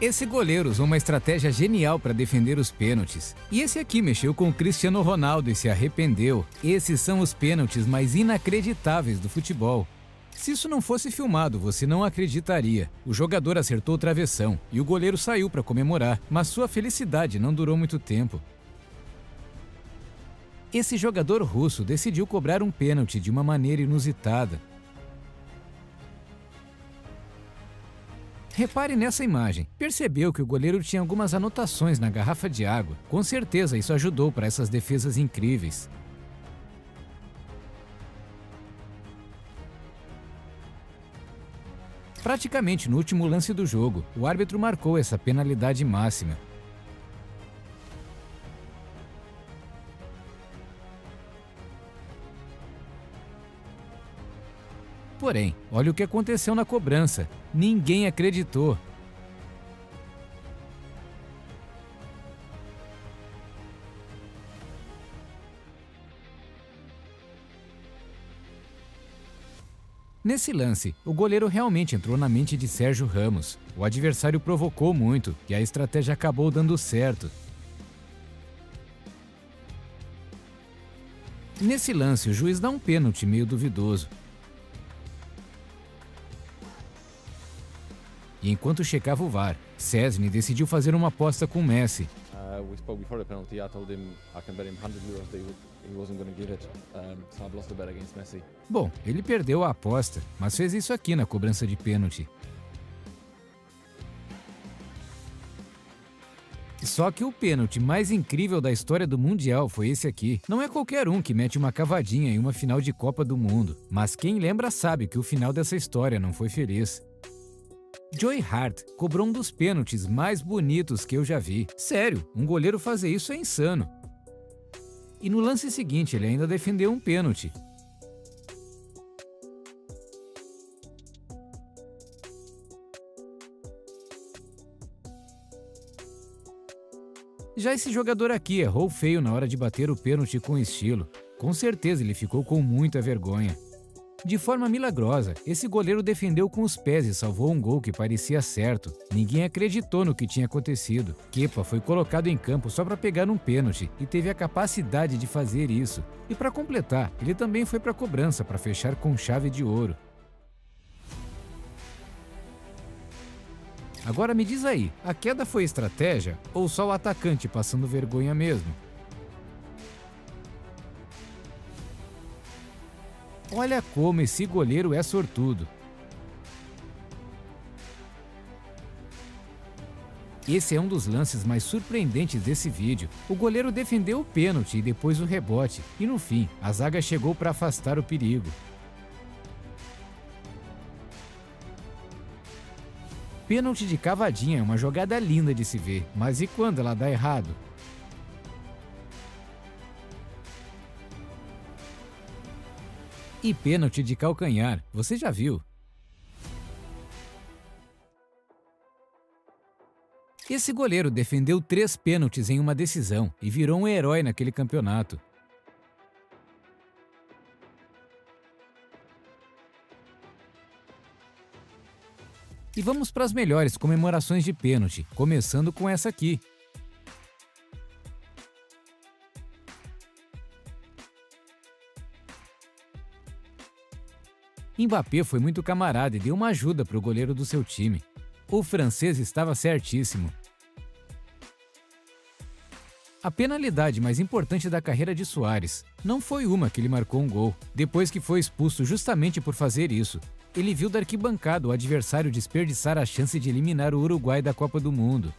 Esse goleiro usou uma estratégia genial para defender os pênaltis. E esse aqui mexeu com o Cristiano Ronaldo e se arrependeu. Esses são os pênaltis mais inacreditáveis do futebol. Se isso não fosse filmado, você não acreditaria. O jogador acertou o travessão e o goleiro saiu para comemorar, mas sua felicidade não durou muito tempo. Esse jogador russo decidiu cobrar um pênalti de uma maneira inusitada. Repare nessa imagem. Percebeu que o goleiro tinha algumas anotações na garrafa de água. Com certeza isso ajudou para essas defesas incríveis. Praticamente no último lance do jogo, o árbitro marcou essa penalidade máxima. Porém, olha o que aconteceu na cobrança. Ninguém acreditou. Nesse lance, o goleiro realmente entrou na mente de Sérgio Ramos. O adversário provocou muito e a estratégia acabou dando certo. Nesse lance, o juiz dá um pênalti meio duvidoso. E enquanto checava o VAR, Szczęsny decidiu fazer uma aposta com Messi. We spoke before the penalty. I told him I can bet him 100 euros that he wasn't going to give it. So I've lost the bet against Messi. Bom, ele perdeu a aposta, mas fez isso aqui na cobrança de pênalti. Só que o pênalti mais incrível da história do Mundial foi esse aqui. Não é qualquer um que mete uma cavadinha em uma final de Copa do Mundo, mas quem lembra sabe que o final dessa história não foi feliz. Joe Hart cobrou um dos pênaltis mais bonitos que eu já vi. Sério, um goleiro fazer isso é insano. E no lance seguinte ele ainda defendeu um pênalti. Já esse jogador aqui errou feio na hora de bater o pênalti com estilo. Com certeza ele ficou com muita vergonha. De forma milagrosa, esse goleiro defendeu com os pés e salvou um gol que parecia certo. Ninguém acreditou no que tinha acontecido. Kepa foi colocado em campo só para pegar um pênalti e teve a capacidade de fazer isso. E para completar, ele também foi para a cobrança para fechar com chave de ouro. Agora me diz aí, a queda foi estratégia ou só o atacante passando vergonha mesmo? Olha como esse goleiro é sortudo. Esse é um dos lances mais surpreendentes desse vídeo. O goleiro defendeu o pênalti e depois o rebote. E no fim, a zaga chegou para afastar o perigo. Pênalti de cavadinha é uma jogada linda de se ver, mas e quando ela dá errado? E pênalti de calcanhar, você já viu? Esse goleiro defendeu 3 pênaltis em uma decisão e virou um herói naquele campeonato. E vamos para as melhores comemorações de pênalti, começando com essa aqui. Mbappé foi muito camarada e deu uma ajuda para o goleiro do seu time. O francês estava certíssimo. A penalidade mais importante da carreira de Suárez não foi uma que ele marcou um gol, depois que foi expulso justamente por fazer isso. Ele viu da arquibancada o adversário desperdiçar a chance de eliminar o Uruguai da Copa do Mundo.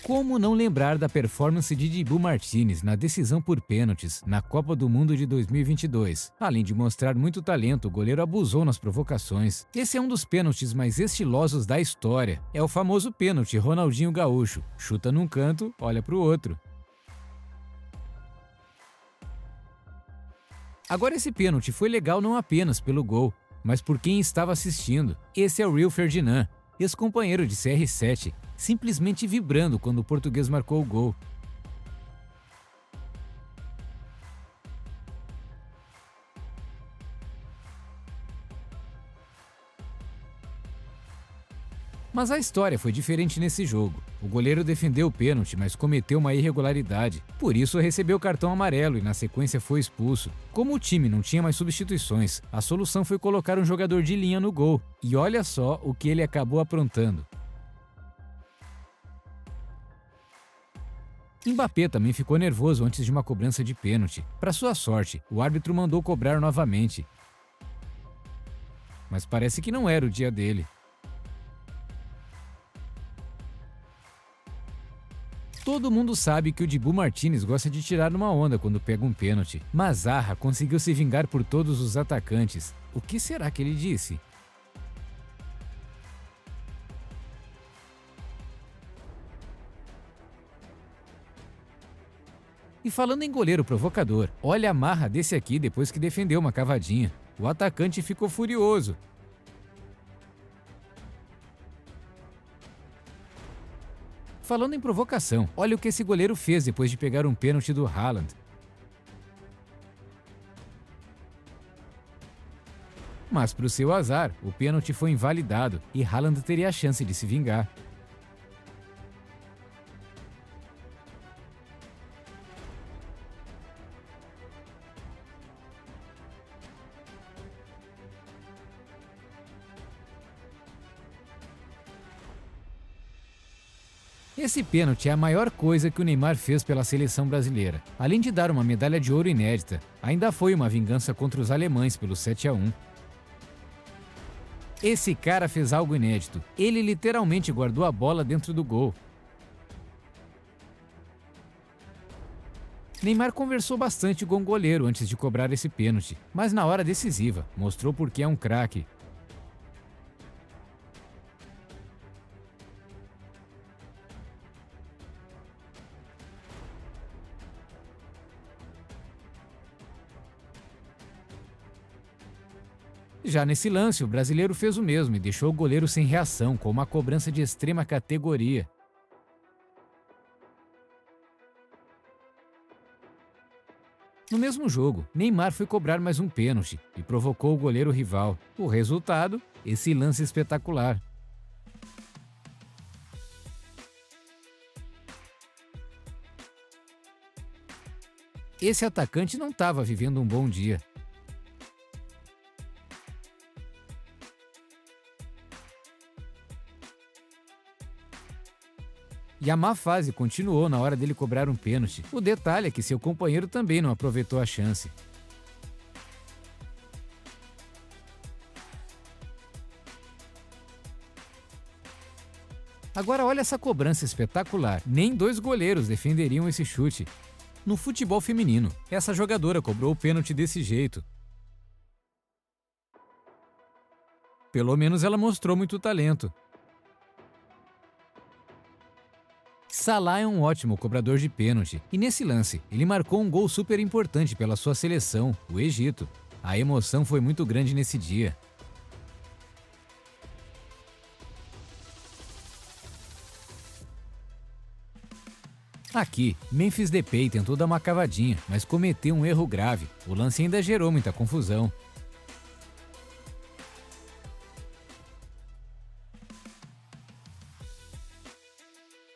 Como não lembrar da performance de Dibu Martínez na decisão por pênaltis na Copa do Mundo de 2022? Além de mostrar muito talento, o goleiro abusou nas provocações. Esse é um dos pênaltis mais estilosos da história. É o famoso pênalti Ronaldinho Gaúcho. Chuta num canto, olha pro outro. Agora esse pênalti foi legal não apenas pelo gol, mas por quem estava assistindo. Esse é o Rio Ferdinand, ex-companheiro de CR7, simplesmente vibrando quando o português marcou o gol. Mas a história foi diferente nesse jogo. O goleiro defendeu o pênalti, mas cometeu uma irregularidade. Por isso recebeu cartão amarelo e na sequência foi expulso. Como o time não tinha mais substituições, a solução foi colocar um jogador de linha no gol. E olha só o que ele acabou aprontando. Mbappé também ficou nervoso antes de uma cobrança de pênalti. Para sua sorte, o árbitro mandou cobrar novamente. Mas parece que não era o dia dele. Todo mundo sabe que o Dibu Martínez gosta de tirar uma onda quando pega um pênalti, mas Zaha conseguiu se vingar por todos os atacantes. O que será que ele disse? E falando em goleiro provocador, olha a marra desse aqui depois que defendeu uma cavadinha. O atacante ficou furioso. Falando em provocação, olha o que esse goleiro fez depois de pegar um pênalti do Haaland. Mas para o seu azar, o pênalti foi invalidado e Haaland teria a chance de se vingar. Esse pênalti é a maior coisa que o Neymar fez pela seleção brasileira. Além de dar uma medalha de ouro inédita, ainda foi uma vingança contra os alemães pelo 7-1. Esse cara fez algo inédito. Ele literalmente guardou a bola dentro do gol. Neymar conversou bastante com o goleiro antes de cobrar esse pênalti, mas na hora decisiva, mostrou por que é um craque. Já nesse lance, o brasileiro fez o mesmo e deixou o goleiro sem reação, com uma cobrança de extrema categoria. No mesmo jogo, Neymar foi cobrar mais um pênalti e provocou o goleiro rival. O resultado? Esse lance espetacular. Esse atacante não estava vivendo um bom dia. E a má fase continuou na hora dele cobrar um pênalti. O detalhe é que seu companheiro também não aproveitou a chance. Agora olha essa cobrança espetacular. Nem dois goleiros defenderiam esse chute. No futebol feminino, essa jogadora cobrou o pênalti desse jeito. Pelo menos ela mostrou muito talento. Salah é um ótimo cobrador de pênalti, e nesse lance, ele marcou um gol super importante pela sua seleção, o Egito. A emoção foi muito grande nesse dia. Aqui, Memphis Depay tentou dar uma cavadinha, mas cometeu um erro grave. O lance ainda gerou muita confusão.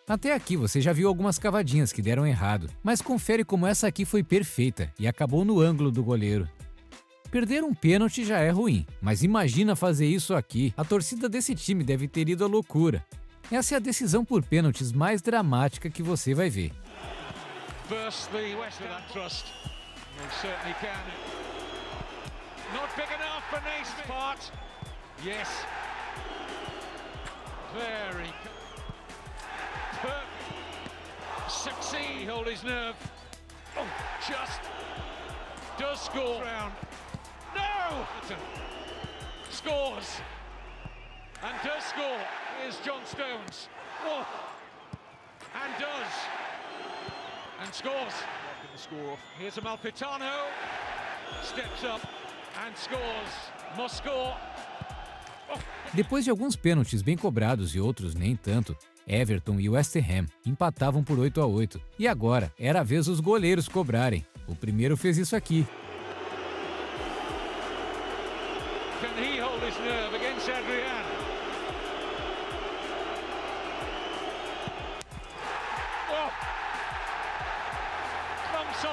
Até aqui você já viu algumas cavadinhas que deram errado, mas confere como essa aqui foi perfeita e acabou no ângulo do goleiro. Perder um pênalti já é ruim, mas imagina fazer isso aqui. A torcida desse time deve ter ido à loucura. Essa é a decisão por pênaltis mais dramática que você vai ver. Succeed, hold his nerve. Oh, just does score. No! Scores. And does score. Here's John Stones. Oh. And does. And scores. The score. Here's Amalfitano. Steps up and scores. Must score. Oh. Depois de alguns pênaltis bem cobrados e outros nem tanto, Everton e West Ham empatavam por 8-8. E agora era a vez dos goleiros cobrarem. O primeiro fez isso aqui. Can he hold his nerve against Adrian?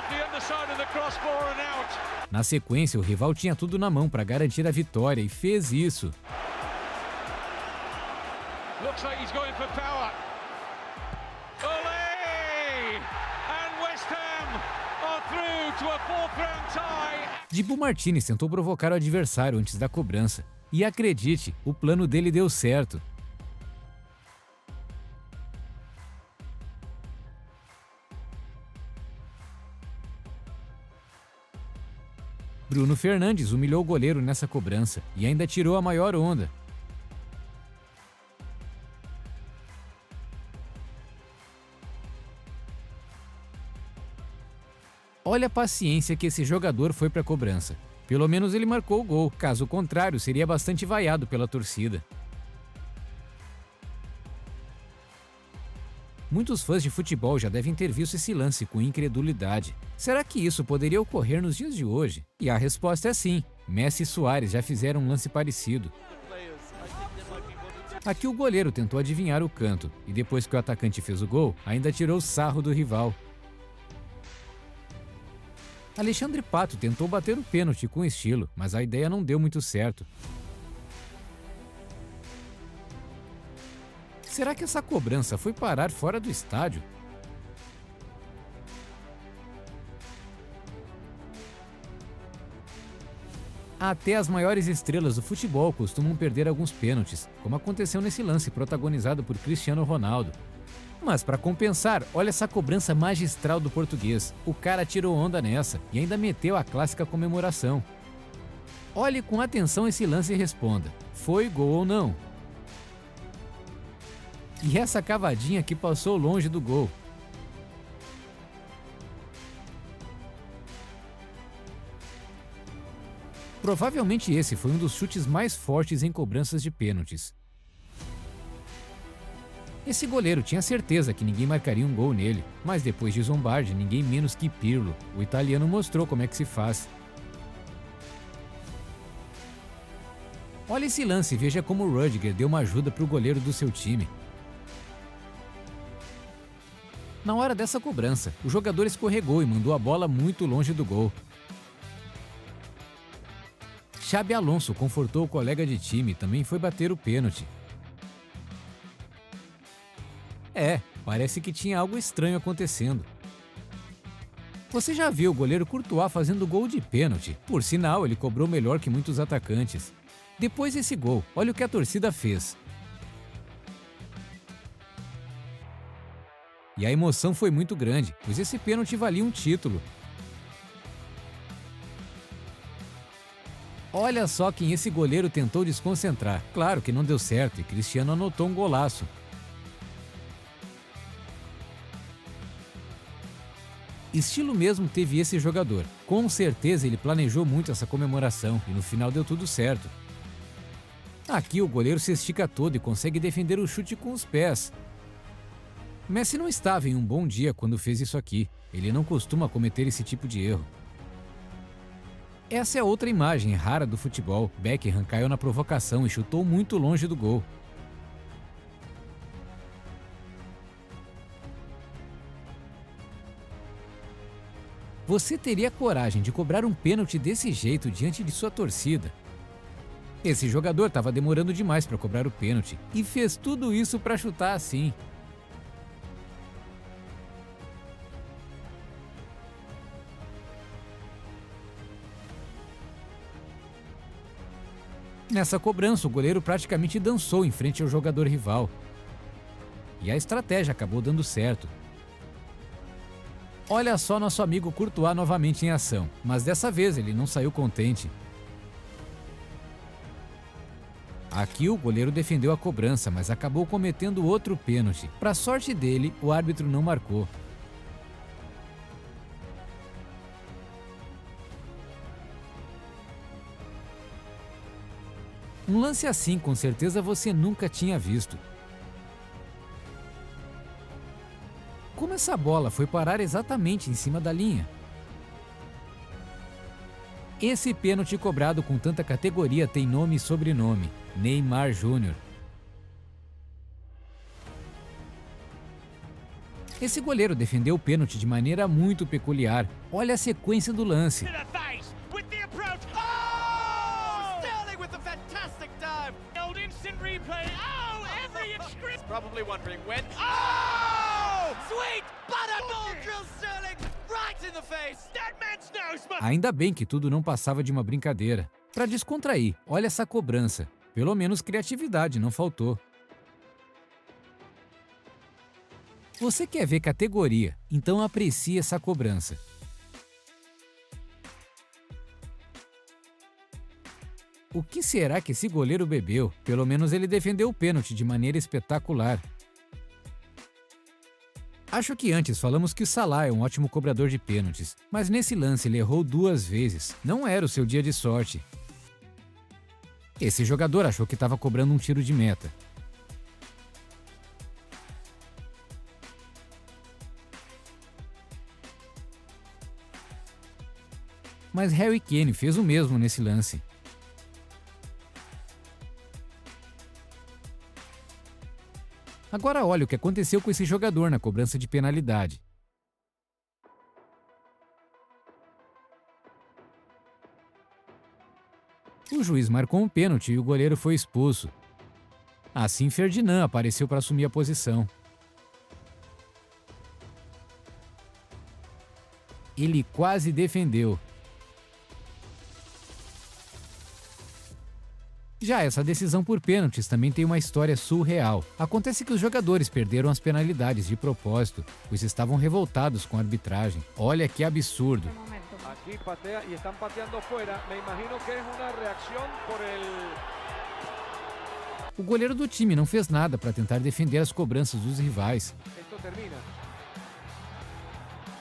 off the underside of the crossbar and out. Na sequência, o rival tinha tudo na mão para garantir a vitória e fez isso. Looks like he's going for power. Olé! And West Ham are through to a fourth round tie. Dibu Martínez tentou provocar o adversário antes da cobrança. E acredite, o plano dele deu certo. Bruno Fernandes humilhou o goleiro nessa cobrança e ainda tirou a maior onda. Olha a paciência que esse jogador foi para a cobrança. Pelo menos ele marcou o gol, caso contrário, seria bastante vaiado pela torcida. Muitos fãs de futebol já devem ter visto esse lance com incredulidade. Será que isso poderia ocorrer nos dias de hoje? E a resposta é sim. Messi e Suárez já fizeram um lance parecido. Aqui o goleiro tentou adivinhar o canto, e depois que o atacante fez o gol, ainda tirou sarro do rival. Alexandre Pato tentou bater o pênalti com estilo, mas a ideia não deu muito certo. Será que essa cobrança foi parar fora do estádio? Até as maiores estrelas do futebol costumam perder alguns pênaltis, como aconteceu nesse lance protagonizado por Cristiano Ronaldo. Mas para compensar, olha essa cobrança magistral do português. O cara tirou onda nessa e ainda meteu a clássica comemoração. Olhe com atenção esse lance e responda: foi gol ou não? E essa cavadinha que passou longe do gol. Provavelmente esse foi um dos chutes mais fortes em cobranças de pênaltis. Esse goleiro tinha certeza que ninguém marcaria um gol nele, mas depois de zombar de ninguém menos que Pirlo, o italiano mostrou como é que se faz. Olha esse lance e veja como o Rudiger deu uma ajuda para o goleiro do seu time. Na hora dessa cobrança, o jogador escorregou e mandou a bola muito longe do gol. Xabi Alonso confortou o colega de time e também foi bater o pênalti. Parece que tinha algo estranho acontecendo. Você já viu o goleiro Courtois fazendo gol de pênalti? Por sinal, ele cobrou melhor que muitos atacantes. Depois desse gol, olha o que a torcida fez. E a emoção foi muito grande, pois esse pênalti valia um título. Olha só quem esse goleiro tentou desconcentrar. Claro que não deu certo e Cristiano anotou um golaço. Estilo mesmo teve esse jogador. Com certeza ele planejou muito essa comemoração e no final deu tudo certo. Aqui o goleiro se estica todo e consegue defender o chute com os pés. Messi não estava em um bom dia quando fez isso aqui. Ele não costuma cometer esse tipo de erro. Essa é outra imagem rara do futebol. Beckham caiu na provocação e chutou muito longe do gol. Você teria coragem de cobrar um pênalti desse jeito diante de sua torcida? Esse jogador estava demorando demais para cobrar o pênalti e fez tudo isso para chutar assim. Nessa cobrança, o goleiro praticamente dançou em frente ao jogador rival. E a estratégia acabou dando certo. Olha só nosso amigo Courtois novamente em ação, mas dessa vez ele não saiu contente. Aqui o goleiro defendeu a cobrança, mas acabou cometendo outro pênalti. Para sorte dele, o árbitro não marcou. Um lance assim, com certeza você nunca tinha visto. Como essa bola foi parar exatamente em cima da linha? Esse pênalti cobrado com tanta categoria tem nome e sobrenome: Neymar Júnior. Esse goleiro defendeu o pênalti de maneira muito peculiar. Olha a sequência do lance. Ainda bem que tudo não passava de uma brincadeira. Para descontrair, olha essa cobrança. Pelo menos criatividade não faltou. Você quer ver categoria, então aprecie essa cobrança. O que será que esse goleiro bebeu? Pelo menos ele defendeu o pênalti de maneira espetacular. Acho que antes falamos que o Salah é um ótimo cobrador de pênaltis, mas nesse lance ele errou 2 vezes. Não era o seu dia de sorte. Esse jogador achou que estava cobrando um tiro de meta. Mas Harry Kane fez o mesmo nesse lance. Agora olha o que aconteceu com esse jogador na cobrança de penalidade. O juiz marcou um pênalti e o goleiro foi expulso. Assim Ferdinand apareceu para assumir a posição. Ele quase defendeu. Já essa decisão por pênaltis também tem uma história surreal. Acontece que os jogadores perderam as penalidades de propósito, pois estavam revoltados com a arbitragem. Olha que absurdo. Aquí patea y están pateando fuera. Me imagino que es una reacción por el... O goleiro do time não fez nada para tentar defender as cobranças dos rivais. Esto termina.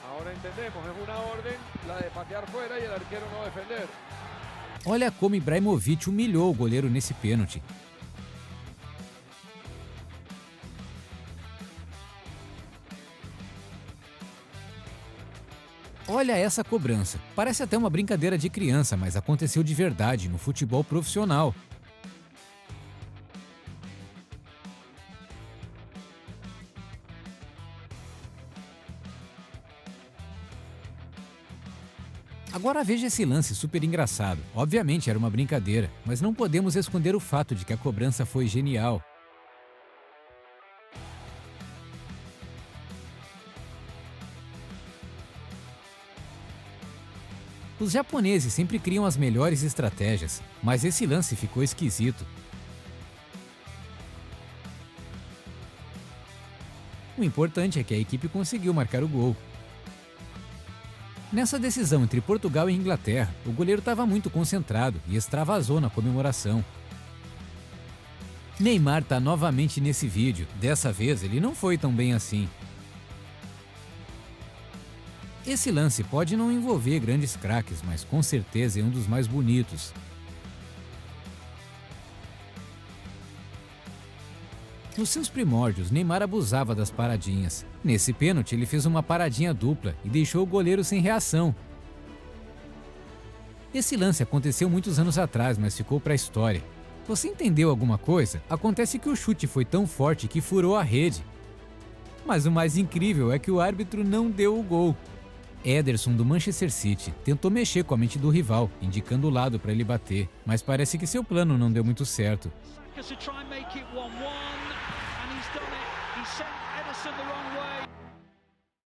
Ahora entendemos, es una orden, la de patear fuera y el arquero no defender. Olha como Ibrahimovic humilhou o goleiro nesse pênalti. Olha essa cobrança. Parece até uma brincadeira de criança, mas aconteceu de verdade no futebol profissional. Agora veja esse lance super engraçado. Obviamente era uma brincadeira, mas não podemos esconder o fato de que a cobrança foi genial. Os japoneses sempre criam as melhores estratégias, mas esse lance ficou esquisito. O importante é que a equipe conseguiu marcar o gol. Nessa decisão entre Portugal e Inglaterra, o goleiro estava muito concentrado e extravasou na comemoração. Neymar está novamente nesse vídeo. Dessa vez ele não foi tão bem assim. Esse lance pode não envolver grandes craques, mas com certeza é um dos mais bonitos. Nos seus primórdios, Neymar abusava das paradinhas. Nesse pênalti, ele fez uma paradinha dupla e deixou o goleiro sem reação. Esse lance aconteceu muitos anos atrás, mas ficou para a história. Você entendeu alguma coisa? Acontece que o chute foi tão forte que furou a rede. Mas o mais incrível é que o árbitro não deu o gol. Ederson, do Manchester City, tentou mexer com a mente do rival, indicando o lado para ele bater, mas parece que seu plano não deu muito certo. To try and make it 1-1, and he's done it. He sent Ederson the wrong way.